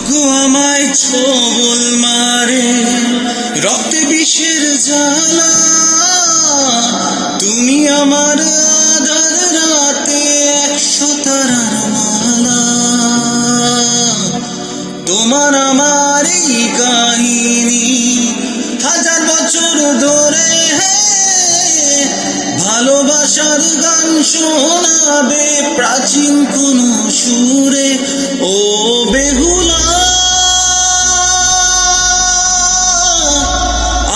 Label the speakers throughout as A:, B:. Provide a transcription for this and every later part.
A: ওগো আমায় ছোবল মারে রক্তে বিষের জ্বালা, তুমি আমার আধার রাতে 100 তারার মালা। তোমার আমার এই কাহিনী 1000 বছর ধরে ভালোবাসার গান শোনাবে প্রাচীন কোন সুরে। ও বেহুলা,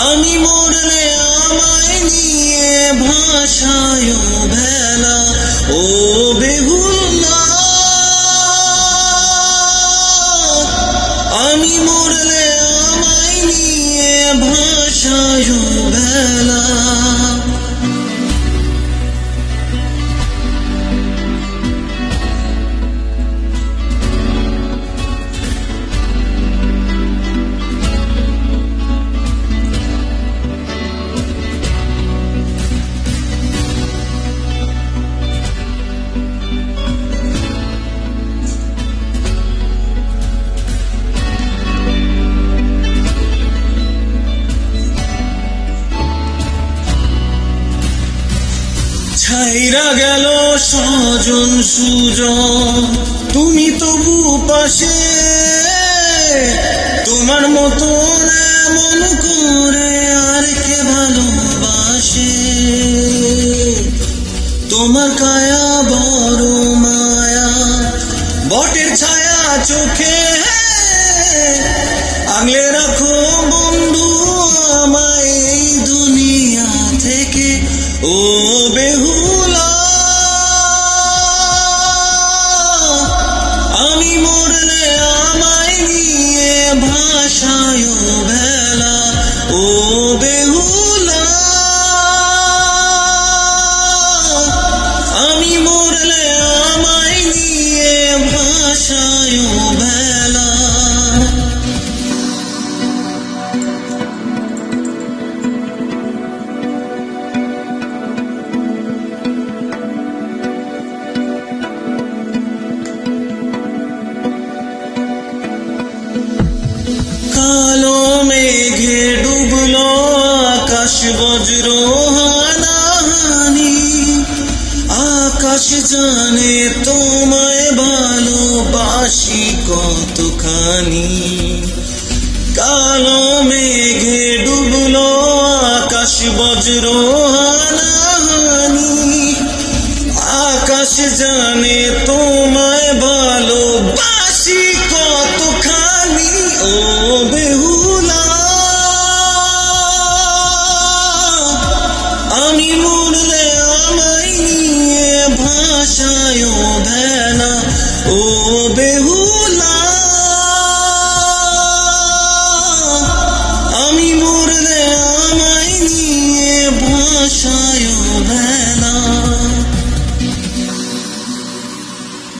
A: আমি মরলে আমায় নিয়ে ভাষায় ভেলা। ও বেহুলা, আমি মরলে আমায় নিয়ে ভাষায় ভেলা। ছাইরা গেল স্বজন সুজন, তুমি তবু পাশে। তোমার মতন এমন করে আর কে ভালোবাসে? তোমার কায়া বড় মায়া, বটের ছায়া চোখে। আগলে রাখো বন্ধু আমায় এই দুনিয়া থেকে। ও বেহুলা, আমি মরলে আমায় নিয়ে ভাষায় ভেলা। ও বেহুলা, আমি মরলে আমায় নিয়ে ভাষায় ভেলা। কালো মেঘে ডুবলো আকাশ, বজ্র হানাহানি। আকাশ জানে তোমায় ভালোবাসি কতখানি। কালো মেঘে ডুবলো আকাশ, বজ্র হানাহানি। আকাশ জানে তোমায় ভালোবাসি কতখানি। ও বেহুলা, আমি মরলে আমায় নিয়ে ভাষায় ভেলা।